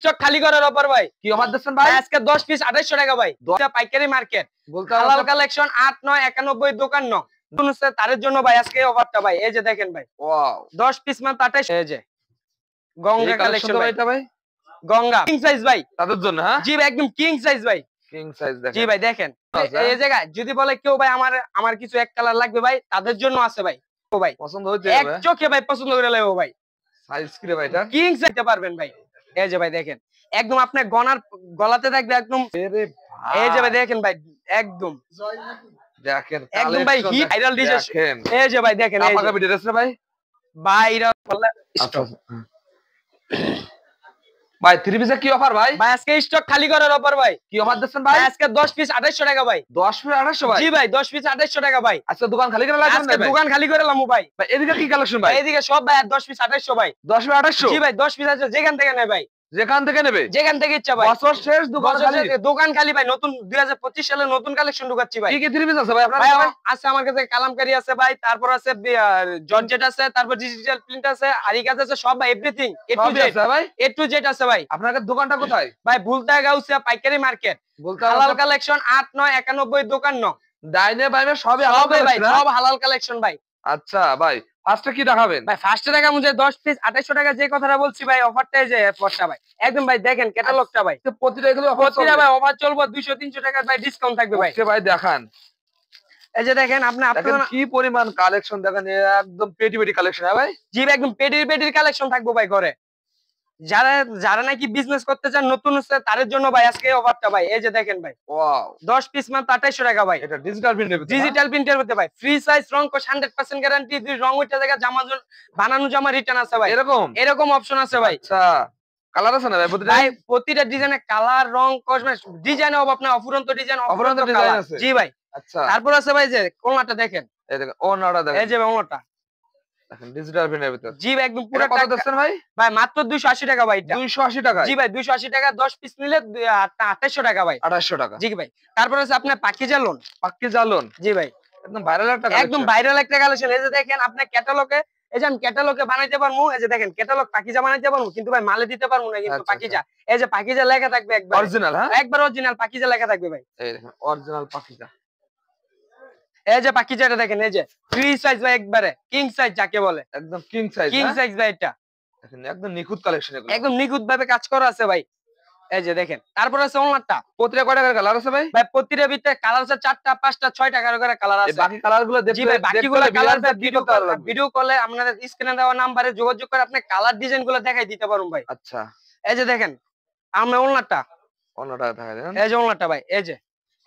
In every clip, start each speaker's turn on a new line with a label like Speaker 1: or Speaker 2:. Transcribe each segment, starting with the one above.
Speaker 1: Stock খালি করার offer ভাই।
Speaker 2: কি অফার দিচ্ছেন ভাই?
Speaker 1: আজকে 10 পিস 2800 টাকা ভাই। পাইকারি মার্কেট হালাল কালেকশন 8 9 91 দোকান ন তাদের জন্য ভাই আজকে অফারটা ভাই। এই যে দেখেন ভাই,
Speaker 2: ওয়াও
Speaker 1: 10 পিস মাত্র 28। এই যে গঙ্গা কালেকশন ভাই,
Speaker 2: এটা ভাই
Speaker 1: গঙ্গা কিং সাইজ ভাই
Speaker 2: তাদের জন্য। হ্যাঁ
Speaker 1: জি ভাই, একদম কিং সাইজ ভাই,
Speaker 2: কিং সাইজ দেখেন।
Speaker 1: জি ভাই দেখেন এই জায়গায় যদি বলে কেউ ভাই আমার কিছু এক কালার লাগবে ভাই, তাদের জন্য আছে ভাই। ও ভাই
Speaker 2: পছন্দ হচ্ছে
Speaker 1: এক চোখে ভাই পছন্দ করে লাগবে ভাই।
Speaker 2: সাইজ কি রে ভাই এটা?
Speaker 1: কিং সাইজতে পারবেন ভাই। এই যে ভাই দেখেন একদম আপনার গলাতে থাকবে একদম। এই যে ভাই দেখেন ভাই একদম
Speaker 2: দেখেন
Speaker 1: একদম ভাই হিট ভাইরাল ডিশ। এই যে ভাই দেখেন এই
Speaker 2: যে ভিডিও আছে ভাই
Speaker 1: ভাইরা বললে স্টক
Speaker 2: ভাই 3 পিসে কি অফার ভাই?
Speaker 1: ভাই আজকে স্টক খালি করার অফার ভাই।
Speaker 2: কি অফার দিচ্ছেন ভাই?
Speaker 1: আজকে 10 পিস 2800 টাকা ভাই।
Speaker 2: 10 পিস 2800 ভাই?
Speaker 1: জি ভাই 10 পিস 2800 টাকা ভাই।
Speaker 2: আজকে দোকান খালি করে লাগবেন
Speaker 1: আজকে দোকান খালি করে লামু ভাই।
Speaker 2: ভাই এদিকে কি কালেকশন ভাই?
Speaker 1: এদিকে সব ভাই 10 পিস 2800 ভাই।
Speaker 2: 10 পিস 2800?
Speaker 1: জি ভাই 10 পিস আছে, যেখান থেকে নেবে ভাই,
Speaker 2: যেখান থেকে নেবে,
Speaker 1: যেখান থেকে ইচ্ছা ভাই।
Speaker 2: বছর শেষ
Speaker 1: দোকান খালি ভাই। নতুন 2025 সালে নতুন কালেকশন ঢুকাচ্ছি ভাই।
Speaker 2: কি কি 3 পিস আছে ভাই আপনার
Speaker 1: ভাই?
Speaker 2: কাছে
Speaker 1: আছে আমার কাছে কালামকারী আছে ভাই, তারপর আছে জর্জেট আছে, তারপর ডিজিটাল প্রিন্ট আছে, আরিকাজ আছে, সব ভাই এভরিথিং এ টু জেড
Speaker 2: ভাই।
Speaker 1: এ টু জেড আছে ভাই।
Speaker 2: আপনার দোকানটা কোথায়
Speaker 1: ভাই? ভুলতা গাউসিয়া পাইকারি মার্কেট হালাল কালেকশন 8 9 91 দোকান ন ডাইনে বাইরে সবই ভাই, সব হালাল কালেকশন ভাই।
Speaker 2: আচ্ছা ভাই ফার্স্টে কি দেখাবেন
Speaker 1: ভাই? ফার্স্টে টাকা মুঝে 10 পিস 2800 টাকা যে কথাটা বলছি ভাই, অফারটা এই যে এফরটা ভাই একদম ভাই দেখেন ক্যাটালগটা ভাই।
Speaker 2: প্রতিটা এগুলো
Speaker 1: প্রতিটা ভাই অফার চলবে 200 300 টাকা ভাই ডিসকাউন্ট থাকবে ভাই।
Speaker 2: ওকে ভাই দেখান।
Speaker 1: এই যে দেখেন আপনারা
Speaker 2: কি পরিমাণ কালেকশন দেখেন, একদম পেটি পেটি কালেকশন। হ্যাঁ ভাই
Speaker 1: জি ভাই একদম পেটির কালেকশন থাকবে ভাই ঘরে। যারা নাকি বিজনেস করতে চান নতুন তাদের জন্য ভাই আজকে অফারটা ভাই। এই যে দেখেন ভাই
Speaker 2: ওয়াও
Speaker 1: 10 পিস মাত্র 2800 টাকা ভাই।
Speaker 2: এটা ডিজিটাল
Speaker 1: প্রিন্টের মধ্যে ভাই, ফ্রি সাইজ রং 100% গ্যারান্টি। দুই রং ওইটা জায়গা বানানো জামা রিটার্ন আছে ভাই। এরকম অপশন আছে ভাই।
Speaker 2: আচ্ছা কালার আছে না ভাই?
Speaker 1: প্রতিটা ডিজাইনে কালার রং কসমেটিক্স ডিজাইনে আপনার অফুরন্ত ডিজাইন
Speaker 2: আছে।
Speaker 1: জি ভাই। আচ্ছা তারপর আছে ভাই যে কোনটা দেখেন,
Speaker 2: এই দেখেন ওনাটা দেখেন,
Speaker 1: এই যে ওনটা
Speaker 2: দেখেন ডিজিটাল প্রিন্টের ভিতর।
Speaker 1: জি ভাই একদম পুরো
Speaker 2: কত দিচ্ছেন ভাই?
Speaker 1: ভাই মাত্র 280 টাকা ভাই। এটা
Speaker 2: 280 টাকা?
Speaker 1: জি ভাই 280 টাকা। 10 পিস নিলে 2800 টাকা ভাই।
Speaker 2: 2800 টাকা
Speaker 1: জি ভাই। তারপর আছে আপনার পাকিজা লোন। জি ভাই
Speaker 2: একদম ভাইরাল একটা কালেকশন,
Speaker 1: একদম ভাইরাল একটা কালেকশন। এই যে দেখেন আপনার ক্যাটালগে, এই যে আমি ক্যাটালগে বানাইতে পারমু। এই যে দেখেন ক্যাটালগ পাকিজা বানাইতে পারমু, কিন্তু ভাই মালে দিতে পারমু না কিন্তু পাকিজা। এই যে পাকিজা লেখা থাকবে একবার
Speaker 2: অরিজিনাল। হ্যাঁ
Speaker 1: একবার অরিজিনাল পাকিজা লেখা থাকবে ভাই।
Speaker 2: এই দেখেন অরিজিনাল পাকিজা।
Speaker 1: এই যে পাকিজাটা দেখেন, এই যে ফ্রি সাইজ ভাই, একবারে কিং সাইজ যাকে বলে,
Speaker 2: একদম কিং সাইজ
Speaker 1: ভাই। এটা
Speaker 2: দেখেন একদম নিখুঁত কালেকশন,
Speaker 1: একদম নিখুঁত ভাবে কাজ করা আছে ভাই। এই যে দেখেন তারপর আছে ওনারটা।
Speaker 2: প্রতিটা কয় টাকার কালার আছে ভাই?
Speaker 1: ভাই প্রতিটা ভিতরে কালার আছে 4টা 5টা 6 টাকার করে কালার আছে।
Speaker 2: বাকি কালারগুলো দেখতে,
Speaker 1: জি ভাই বাকিগুলো কালার ভিডিও কলে আপনাদের স্ক্রিনে দেওয়া নাম্বারে যোগাযোগ করে আপনি কালার ডিজাইনগুলো দেখাই দিতে পারুন ভাই। আচ্ছা এই যে দেখেন আমরা ওনারটা দেখাই দেন। এই যে ওনারটা ভাই, এই যে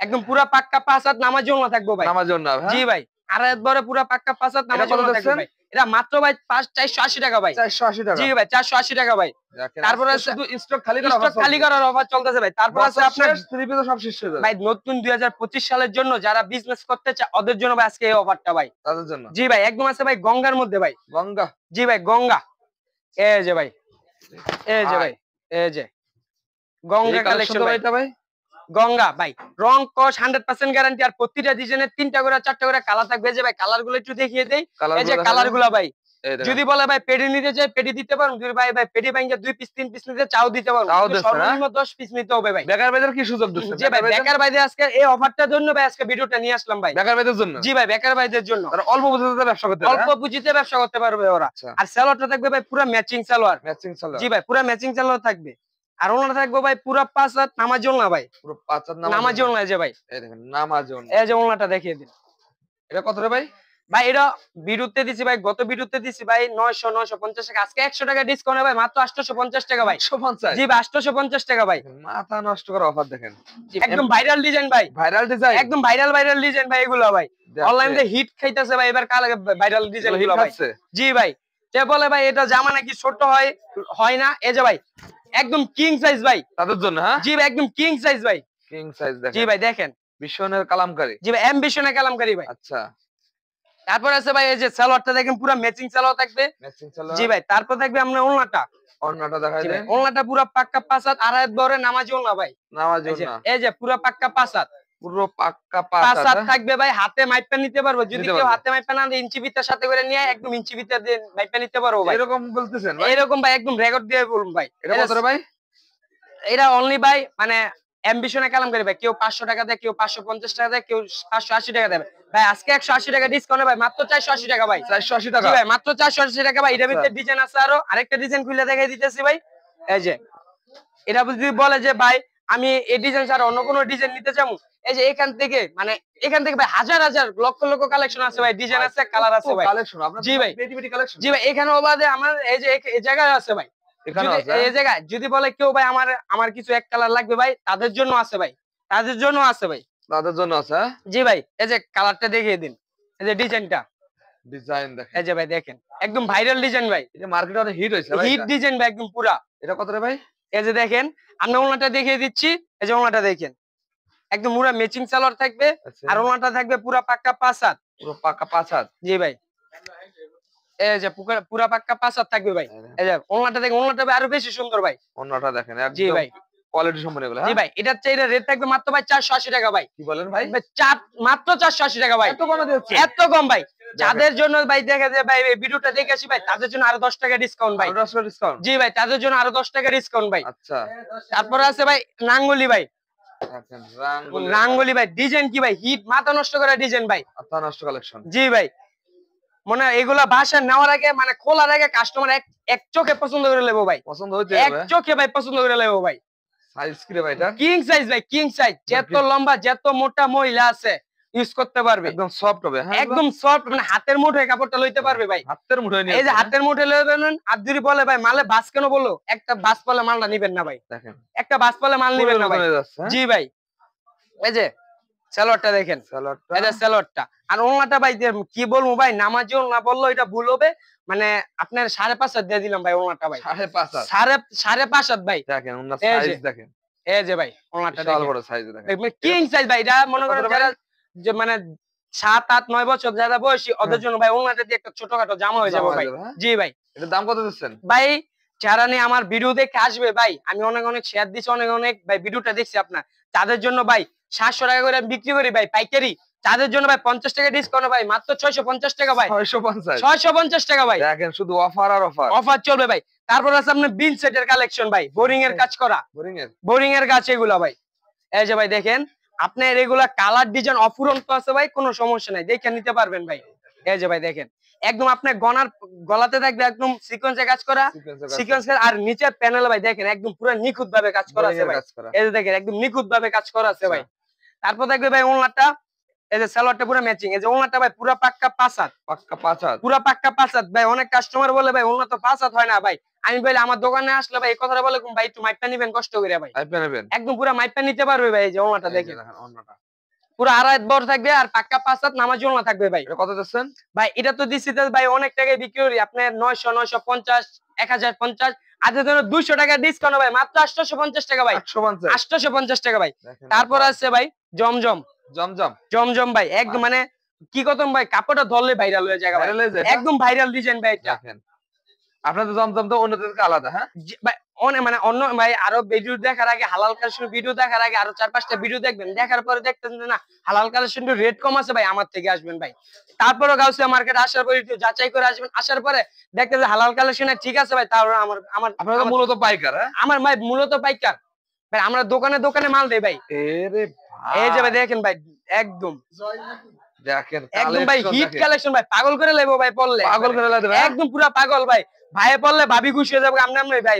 Speaker 1: একদম পুরো পাক্কা 5 হাত নামাজি ওনা থাকবো ভাই। নামাজি ওনা। জি ভাই আর একবারে পুরো পাক্কা 5 হাত নামাজি ওনা থাকবে ভাই। এটা মাত্র ভাই 480 টাকা ভাই। 480 টাকা? জি ভাই 480 টাকা ভাই। তারপর আছে শুধু স্টক খালি করার অফার চলতেছে ভাই। তারপর আছে আপনার 3 পিস সব শেষ হয়ে যাবে ভাই। নতুন 2025 সালের জন্য যারা বিজনেস করতে চায় ওদের জন্য ভাই আজকে এই অফারটা ভাই, তাদের জন্য। জি ভাই একদম আছে ভাই গঙ্গার মধ্যে ভাই। গঙ্গা? জি ভাই গঙ্গা। এই যে ভাই, এই যে ভাই, এই যে গঙ্গা কালেকশন ভাই। এটা ভাই গঙ্গা ভাই রং কস 100% গ্যারান্টি। আর প্রতিটা ডিজাইনে 3টা করে 4টা করে কালার থাকবে। যে ভাই কালারগুলো একটু দেখিয়ে দেই। এই যে কালারগুলো ভাই যদি বলে ভাই পেডি নিতে চাই পেডি দিতে পারুন। যদি ভাই পেডি ভাঙা 2 পিস 3 পিস নিতে চাও দিতে পারুন। সর্বনিম্ন 10 পিস নিতে হবে ভাই। বেকার ভাইদের কি সুযোগ দিচ্ছেন? জি ভাই বেকার ভাইদের আজকে এই অফারটার জন্য ভাই আজকে ভিডিওটা নিয়ে আসলাম ভাই। বেকার ভাইদের জন্য? জি ভাই বেকার ভাইদের জন্য। অল্প পুঁজিতে ব্যবসা করতে পারবে, অল্প পুঁজিতে ব্যবসা করতে পারবে ওরা। আর সালোয়ারটা থাকবে ভাই পুরো ম্যাচিং সালোয়ার। জি ভাই পুরো ম্যাচিং সালোয়ার থাকবে। আর ওনা থাকবে ভাই পুরো 5 হাত নামাজি ওনা ভাই। পুরো 5 হাত নামাজি ওনা। এই যে ভাই এই দেখেন নামাজি ওনা। এই যে ওনাটা দেখিয়ে দিন। এটা কত রে ভাই? ভাই এটা ভিডিওতে দিছি ভাই, গত ভিডিওতে দিছি ভাই 900 950 টাকা। আজকে 100 টাকা ডিসকাউন্ট ভাই মাত্র 850 টাকা ভাই। 850? জি ভাই 850 টাকা ভাই। মাথা নষ্ট করা অফার দেখেন। একদম ভাইরাল ডিজাইন ভাই। ভাইরাল ডিজাইন একদম ভাইরাল ডিজাইন ভাই। এগুলো ভাই অনলাইনে হিট খাইতেছে ভাই এবার কাল ভাইরাল ডিজাইন গুলো ভাই। জি ভাই কে বলে ভাই এটা জামা নাকি ছোট হয় না। এই যে ভাই একদম কিং সাইজ ভাই, তাদের জন্য। হ্যাঁ জি ভাই একদম কিং সাইজ ভাই। কিং সাইজ দেখেন। জি ভাই দেখেন বিশনের কালামকারী। জি ভাই অ্যাম্বিশনের কালামকারী ভাই। আচ্ছা তারপর আছে ভাই এই যে সালোয়ারটা দেখেন পুরো ম্যাচিং সালোয়ার থাকবে। ম্যাচিং সালোয়ার। জি ভাই তারপর থাকবে আপনার ওন্নাটা। ওন্নাটা দেখাই দেন। ওন্নাটা পুরো পাক্কা 5 হাত আর হাত বড় নামাজি ওন্না ভাই। নামাজি ওন্না। এই যে পুরো পাক্কা 5 হাত। পুরো পাক্কা 5 হাত থাকবে ভাই। হাতে মাইপা নিতে পারবো। যদি কেউ হাতে মাইপা না ইঞ্চি বিটার সাথে করে নিয়ে একদম ইঞ্চি বিটার দিয়ে মাইপা নিতে পারবো ভাই। এরকম বলতেছেন ভাই? এরকম ভাই একদম রেকর্ড দিয়ে বলুন ভাই। এটা কত রে ভাই? এটা অনলি ভাই মানে অ্যাম্বিশনে কালামকারী ভাই, কেউ 500 টাকা দেয়, কেউ 550 টাকা দেয়, কেউ 580 টাকা দেয় ভাই। আজকে 180 টাকা ডিসকাউন্ট ভাই, মাত্র 480 টাকা ভাই।
Speaker 2: 480 টাকা
Speaker 1: জি ভাই, মাত্র 480 টাকা ভাই। এটার ভিতরে ডিজাইন আছে আরো, আরেকটা ডিজাইন খুলে দেখাই দিতেছি ভাই। এই যে এটা যদি বলে যে ভাই আমি এই ডিজাইন ছাড়া অন্য কোনো ডিজাইন নিতে চাই, এই যে এখান থেকে মানে এখান থেকে ভাই হাজার হাজার লক্ষ লক্ষ কালেকশন আছে ভাই, ডিজাইন আছে, কালার আছে ভাই। জি ভাই, জি ভাই, এখানেও বাদে আমার এই যে এই জায়গায় আছে ভাই, এই জায়গায় যদি বলে কেউ ভাই আমার কিছু এক কালার লাগবে ভাই, তাদের জন্য আছে ভাই, তাদের জন্য আছে ভাই,
Speaker 2: তাদের জন্য আছে।
Speaker 1: জি ভাই, এই যে কালারটা দেখিয়ে দিন, এই যে ডিজাইনটা,
Speaker 2: ডিজাইন দেখেন,
Speaker 1: এই যে ভাই দেখেন একদম ভাইরাল ডিজাইন ভাই,
Speaker 2: এটা মার্কেটে অনেক হিট হইছে ভাই,
Speaker 1: হিট ডিজাইন ভাই একদম পুরা।
Speaker 2: এটা কত রে ভাই?
Speaker 1: এই যে দেখেন আমি ওনাটা দেখিয়ে দিচ্ছি, এই যে ওনাটা দেখেন একদম পুরা ম্যাচিং সালোয়ার থাকবে, আর ওনাটা থাকবে পুরা পাক্কা 5 হাত,
Speaker 2: পুরো পাক্কা 5 হাত।
Speaker 1: জি ভাই, এই যে পুরা পাক্কা 5 হাত থাকবে ভাই। এই যে ওনাটা দেখেন, ওনাটা আরো বেশি সুন্দর ভাই,
Speaker 2: ওনাটা দেখেন একদম।
Speaker 1: জি ভাই,
Speaker 2: কোয়ালিটি সম্পন্ন এগুলো।
Speaker 1: জি ভাই, এটার চাইতে রেট থাকবে মাত্র ভাই 480 টাকা ভাই।
Speaker 2: কি বলেন ভাই?
Speaker 1: মাত্র 480 টাকা ভাই,
Speaker 2: এত কমে দিচ্ছে?
Speaker 1: এত কম ভাই। যাদের জন্য ভাই দেখা যায় ভাই এই ভিডিওটা দেখে আসি ভাই, তাদের জন্য আরো 10 টাকা ডিসকাউন্ট ভাই।
Speaker 2: 10 টাকা ডিসকাউন্ট?
Speaker 1: জি ভাই, তাদের জন্য আরো 10 টাকা ডিসকাউন্ট ভাই।
Speaker 2: আচ্ছা,
Speaker 1: তারপরে আছে ভাই রাঙ্গুলি ভাই,
Speaker 2: দেখেন
Speaker 1: রাঙ্গুলি ভাই ডিজাইন কি ভাই, হিট মাথা নষ্ট করা ডিজাইন ভাই,
Speaker 2: মাথা নষ্ট কালেকশন।
Speaker 1: জি ভাই, মনে এগুলা বাসায় নেওয়ার আগে মানে খোলার আগে কাস্টমার এক চোখে পছন্দ করে নেবো ভাই,
Speaker 2: পছন্দ হইতে
Speaker 1: এক চোখে ভাই পছন্দ করে নেবো ভাই।
Speaker 2: সাইজ কি রে ভাই এটা?
Speaker 1: কিং সাইজ ভাই, কিং সাইজ, যত লম্বা যত মোটা মহিলা আছে ইউজ করতে পারবে,
Speaker 2: একদম সফট হবে। হ্যাঁ,
Speaker 1: একদম সফট, মানে হাতের মুঠোয় কাপড়টা লইতে পারবে ভাই,
Speaker 2: হাতের মুঠোয় নিয়ে।
Speaker 1: এই যে হাতের মুঠোয় লইবেন। আর যদি বলে ভাই মালে বাস কেন বলো, একটা বাস পালে মালটা নিবেন না ভাই,
Speaker 2: দেখেন
Speaker 1: একটা বাস পালে মাল নিবেন না ভাই। জি ভাই, এই যে সালোয়ারটা দেখেন, এই যে সালোয়ারটা, আর ওনাটা ভাই কি বলবো ভাই, নামাজি না বললো এটা ভুল হবে, মানে আপনার 5.5 হাত দিয়ে দিলাম ভাই ওনাটা ভাই, 5.5 হাত ভাই।
Speaker 2: দেখেন ওনার সাইজ দেখেন,
Speaker 1: এই যে ভাই ওনাটা দেখেন
Speaker 2: বড় সাইজ দেখেন,
Speaker 1: কিং সাইজ ভাই। এটা মনে করেন যারা যে মানে 7, 8, 9 বছর যারা বয়সী, ওদের জন্য ভাই ওনাটা দিয়ে একটা ছোটখাটো জামা হয়ে যাবে ভাই। জি ভাই,
Speaker 2: এটার দাম কত দিচ্ছেন
Speaker 1: ভাই? যারা নিয়ে আমার ভিডিও দেখে আসবে ভাই, আমি অনেক শেয়ার দিচ্ছি, অনেক ভাই ভিডিওটা দেখছি আপনার, তাদের জন্য ভাই 700 টাকা করে বিক্রি করি ভাই পাইকারি, তাদের জন্য ভাই 50 টাকা ডিসকাউন্ট ভাই, মাত্র 650 টাকা ভাই। 650 টাকা ভাই,
Speaker 2: দেখেন শুধু অফার আর অফার,
Speaker 1: অফার চলবে ভাই। তারপর আছে আপনার বিন সেটের কালেকশন ভাই, বোরিং এর কাজ করা, বোরিং এর কাজ এগুলা ভাই। এই যে ভাই দেখেন আপনার এগুলা কালার ডিজাইন অফুরন্ত আছে ভাই, কোনো সমস্যা নাই, দেখে নিতে পারবেন ভাই। এই যে ভাই দেখেন একদম আপনার গলাতে থাকবে একদম সিকোয়েন্সে কাজ করা, সিকোয়েন্স, আর নিচের প্যানেল ভাই দেখেন একদম পুরো নিখুঁত ভাবে কাজ করা আছে ভাই। এই যে দেখেন একদম নিখুঁত ভাবে কাজ করা আছে ভাই। তারপর দেখবে ভাই ওনাটা, এই যে সালোয়ারটা পুরো ম্যাচিং, এই যে ওনাটা ভাই পুরো পাক্কা 5 হাত, পুরো পাক্কা 5 হাত ভাই। অনেক কাস্টমার বলে ভাই ওনা তো 5 হাত হয় না ভাই, আমি বলি আমার দোকানে আসলে ভাই এই কথাটা বলে ভাই একটু মাইপটা নিবেন কষ্ট করে ভাই, একদম পুরো মাইপটা নিতে পারবে ভাই। এই যে ওনাটা দেখেন পুরো 2.5 হাত বড় থাকবে, আর পাক্কা 5 হাত নামাজি ওনা থাকবে ভাই।
Speaker 2: কত দিচ্ছেন ভাই?
Speaker 1: এটা তো দিচ্ছি ভাই অনেক টাকায় বিক্রি করি, আপনার 900, 950, 1050, আজকের জন্য 200 টাকা ডিসকাউন্ট ভাই, মাত্র 850 টাকা ভাই, 850 টাকা ভাই। তারপর আছে ভাই জমজম ভাই, একদম মানে কি কত ভাই, কাপড়টা ধরলে ভাইরাল হয়ে যায়, একদম ভাইরাল ডিজাইন ভাই এটা।
Speaker 2: আপনাদের জমজম তো অন্যদের থেকে আলাদা। হ্যাঁ
Speaker 1: ভাই মানে অন্য ভাই আরো ভিডিও দেখার আগে, হালাল কালেকশন ভিডিও দেখার আগে আরো 4-5টা ভিডিও দেখবেন, দেখার পরে দেখতেন না হালাল কালেকশন রেট কম আছে ভাই, আমার থেকে আসবেন ভাই। তারপরে গাউসিয়া মার্কেট আসার পরে একটু যাচাই করে আসবেন, আসার পরে দেখতে যে হালাল কালেকশনে ঠিক আছে ভাই, তাহলে
Speaker 2: আপনারা মূলত পাইকার।
Speaker 1: আমার ভাই মূলত পাইকার ভাই, আমরা দোকানে দোকানে মাল দেই ভাই। এই যে ভাই দেখেন ভাই একদম
Speaker 2: দেখেন
Speaker 1: একদম ভাই হিট কালেকশন ভাই, পাগল করে লাইবো ভাই, পড়লে পাগল করে লাইবো একদম পুরো পাগল ভাই। ভাইয়ে পড়লে ভাবি খুশি হয়ে যাবে, আমনে ভাই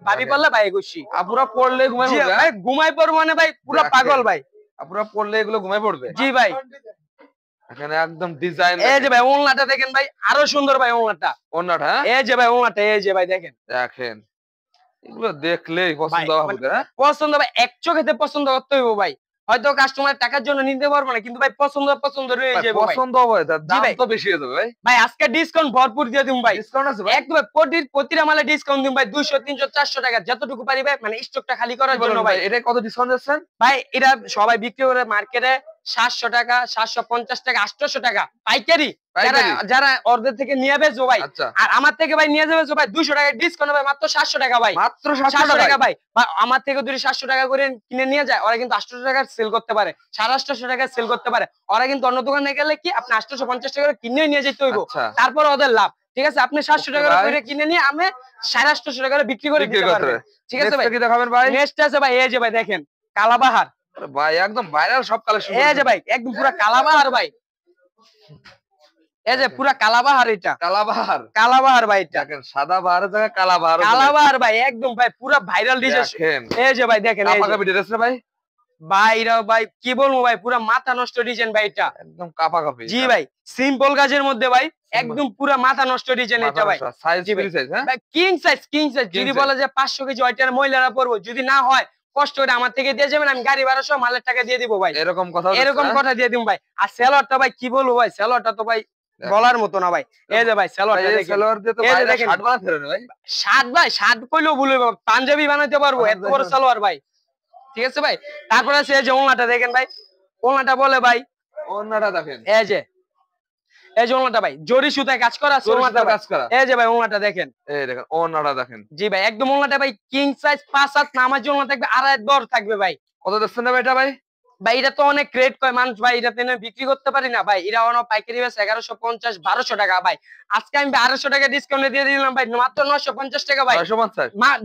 Speaker 1: ভাবি পড়লে ভাই খুশি,
Speaker 2: আপুরা পড়লে ঘুমাই পড়বে
Speaker 1: ভাই, ঘুমাই পড়বো মানে ভাই পুরো পাগল ভাই,
Speaker 2: আপুরা পড়লে এগুলো ঘুমাই পড়বে।
Speaker 1: জি ভাই,
Speaker 2: এখানে একদম ডিজাইন।
Speaker 1: এই যে ভাই ওন্নাটা দেখেন ভাই, আরো সুন্দর ভাই ওন্নাটা। এই যে ভাই ওন্নাটা, এই যে ভাই দেখেন
Speaker 2: এগুলো দেখলেই পছন্দ হবে,
Speaker 1: পছন্দ ভাই, এক চোখেতে পছন্দ করতে হইব ভাই। হয়তো কাস্টমার টাকার জন্য নিতে পারবো না, কিন্তু ভাই পছন্দ রয়ে যাবে,
Speaker 2: পছন্দ হবে, দাম তো বেশি হয়ে যাবে ভাই।
Speaker 1: ভাই আজকে ডিসকাউন্ট ভরপুর দিয়ে দিম ভাই, ডিসকাউন্ট আছে ভাই, একদম প্রতিটা মালে ডিসকাউন্ট দিম ভাই, 200, 300, 400 টাকা যতটুকু পারি ভাই, মানে স্টকটা খালি করার জন্য ভাই।
Speaker 2: এটা কত ডিসকাউন্ট দিচ্ছেন
Speaker 1: ভাই? এটা সবাই বিক্রি করে মার্কেটে 700 টাকা, 750 টাকা, 800 টাকা পাইকারি, যারা অর্ধেক থেকে নিয়ে বেচবো ভাই। আর আমার থেকে ভাই নিয়ে যাবে ভাই 200 টাকা ডিসকাউন্ট ভাই, মাত্র 700 টাকা ভাই,
Speaker 2: মাত্র 700
Speaker 1: টাকা ভাই। আমার থেকে যদি 700 টাকা করে কিনে নিয়ে যায়, ওরা কিন্তু 800 টাকা সেল করতে পারে, 850 টাকা সেল করতে পারে। ওরা কিন্তু অন্য দোকানে গেলে কি আপনি 850 টাকা কিনে নিয়ে যেতে হইব, তারপর ওদের লাভ। ঠিক আছে আপনি 700 টাকা করে কিনে নিয়ে আমি 850 টাকা করে বিক্রি করে দিতে পারবেন। ঠিক আছে ভাই,
Speaker 2: কি দেখাবেন ভাই?
Speaker 1: নেক্সট আছে ভাই এই যে ভাই দেখেন কালাবাহার
Speaker 2: ভাই একদম ভাইরাল সব কালেকশন।
Speaker 1: এই যে ভাই একদম পুরো কালাবাহার ভাই, এই যে পুরো কালাবাহার, এটা কালাবাহার ভাই, এটা দেখেন
Speaker 2: সাদা বাহারের জায়গায় কালাবাহার,
Speaker 1: কালাবাহার ভাই একদম ভাই পুরো ভাইরাল ডিজাইন। এই যে ভাই দেখেন
Speaker 2: কাপাকাপি ড্রেস রে ভাই,
Speaker 1: ভাইরা ভাই কি বলবো ভাই পুরো মাথা নষ্ট ডিজাইন ভাই, এটা
Speaker 2: একদম কাপাকাপি।
Speaker 1: জি ভাই সিম্পল কাজের মধ্যে ভাই একদম পুরো মাথা নষ্ট ডিজাইন এটা ভাই।
Speaker 2: সাইজ ফ্রি সাইজ, হ্যাঁ
Speaker 1: ভাই কিং সাইজ যদি বলে যে 500 কেজি ওইটার মহিলারা পরবো, যদি না হয় কষ্ট করে আমার থেকে দিয়ে যাবেন, আমি গাড়ি ভাড়া সহ মালের টাকা দিয়ে দিব ভাই।
Speaker 2: এরকম কথা দিয়ে
Speaker 1: দিব ভাই। আর সেলরটা ভাই কি বলবো ভাই, সেলরটা তো ভাই বলার মতো না ভাই। এই যে ভাই সেলরটা দেখেন,
Speaker 2: সেলর দিয়ে তো ভাই শার্ট বানাতে পারেন ভাই।
Speaker 1: শার্ট ভাই শার্ট কইলেও ভুলবে, পাঞ্জাবি বানাতে পারবো এত বড় সালোয়ার ভাই। ঠিক আছে ভাই, তারপরে আছে এই যে ওড়নাটা দেখেন ভাই, ওড়নাটা বলে ভাই,
Speaker 2: ওড়নাটা দেখেন
Speaker 1: এই যে ওড়নাটা ভাই জরি সুতায় কাজ করা আছে, ওড়নাটা কাজ করা। এই যে ভাই ওড়নাটা দেখেন,
Speaker 2: এই দেখেন ওড়নাটা দেখেন।
Speaker 1: জি ভাই একদম ওড়নাটা ভাই কিং সাইজ 5/7 নামাজ ওড়না থাকবে, আড়াই বড় থাকবে ভাই।
Speaker 2: কত দিচ্ছেন না ভাই এটা ভাই?
Speaker 1: ভাই এটা তো অনেক রেট কয় মানুষ ভাই, এটা তেনে বিক্রি করতে পারি না ভাই, এটা অনেক পাইকারি বেশ 1150 1200 টাকা ভাই। আজকে আমি 1200 টাকা ডিসকাউন্টে দিয়ে দিলাম ভাই, মাত্র 950 টাকা ভাই।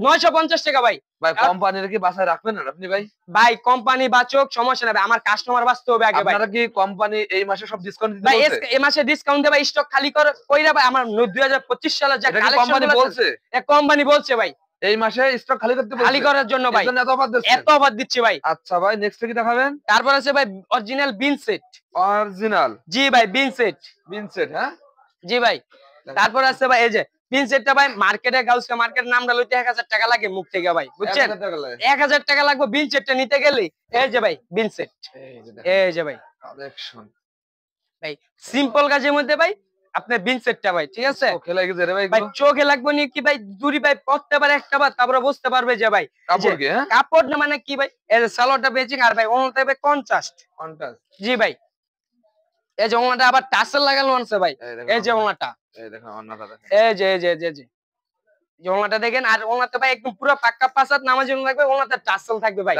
Speaker 1: 950 টাকা ভাই।
Speaker 2: ভাই কোম্পানির কি বাসায় রাখবেন না আপনি ভাই?
Speaker 1: ভাই কোম্পানি বাঁচক সমস্যা নাই ভাই, আমার কাস্টমার বাঁচতে হবে আগে ভাই।
Speaker 2: আপনারা কি কোম্পানি এই মাসে সব ডিসকাউন্ট দিতে
Speaker 1: ভাই
Speaker 2: বলছে?
Speaker 1: এই মাসে ডিসকাউন্ট দে ভাই, স্টক খালি করে কইরা ভাই, আমার 2025 সালে যা কালেকশন
Speaker 2: কোম্পানি বলছে,
Speaker 1: কোম্পানি বলছে ভাই
Speaker 2: এই মাসে স্টক খালি করতে বলছে,
Speaker 1: খালি করার জন্য ভাই এত অফার দিচ্ছে ভাই।
Speaker 2: আচ্ছা ভাই নেক্সট কি দেখাবেন?
Speaker 1: তারপর আছে ভাই অরিজিনাল বিন সেট।
Speaker 2: অরিজিনাল?
Speaker 1: জি ভাই বিন সেট,
Speaker 2: হ্যাঁ
Speaker 1: জি ভাই। তারপর আছে ভাই এই যে পিন সেটটা ভাই মার্কেটে গাউসকা মার্কেটের নামটা লইতে 1000 টাকা লাগে মুখ থেকে ভাই, বুঝছেন? 1000 টাকা লাগবে বিন সেটটা নিতে গেলে। এই যে ভাই বিন সেট, এই যে ভাই
Speaker 2: কালেকশন
Speaker 1: ভাই সিম্পল কাজের মধ্যে ভাই আপনার বিন সেটটা ভাই, ঠিক আছে?
Speaker 2: চোখে লাগে যে রে ভাই,
Speaker 1: ভাই চোখে লাগবে নি কি ভাই, দুরি ভাই পড়তে পারে একটা বার, তারপরে বুঝতে পারবে যে ভাই
Speaker 2: কাপড় কি, হ্যাঁ
Speaker 1: কাপড় না মানে কি ভাই, এই যে সালোয়ারটা বেচিং, আর ভাই ওনাতে ভাই কন্ট্রাস্ট। জি ভাই এই যে ওনাটা আবার টাসেল লাগানো আছে ভাই, এই যে ওনাটা,
Speaker 2: এই দেখেন ওনাটা দেখেন,
Speaker 1: এই যে ওনাটা দেখেন। আর ওনাতে ভাই একদম পুরো পাক্কা পাঁচাত নামাজ লাগবে, ওনাতে টাসেল থাকবে ভাই।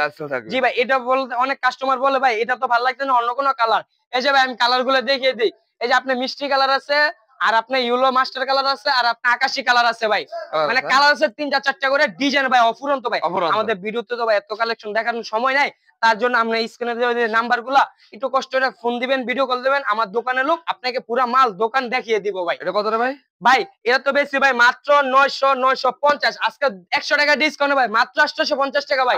Speaker 1: জি ভাই এটা বলতে অনেক কাস্টমার বলে ভাই এটা তো ভালো লাগছে না, অন্য কোনো কালার। এই যে ভাই আমি কালার গুলো দেখিয়ে দিই, এই যে আপনি মিষ্টি কালার আছে, আর আপনার ইউলো মাস্টার কালার আছে, আর আপনার আকাশী কালার আছে ভাই, মানে কালার আছে 3-4টা করে ডিজাইন ভাই, অফুরন্ত ভাই। আমাদের ভিডিওতে তো ভাই এত কালেকশন দেখানোর সময় নাই, তার জন্য আমরা স্ক্রিনে দেওয়া নাম্বার গুলা একটু কষ্ট করে ফোন দিবেন, ভিডিও কল দিবেন, আমার দোকানে লোক আপনাকে পুরা মাল দোকান দেখিয়ে দিব ভাই।
Speaker 2: এটা কত রে ভাই?
Speaker 1: ভাই এটা তো বেশি ভাই, মাত্র 950। আজকে 100 টাকা ডিসকাউন্ট ভাই, মাত্র 850 টাকা ভাই।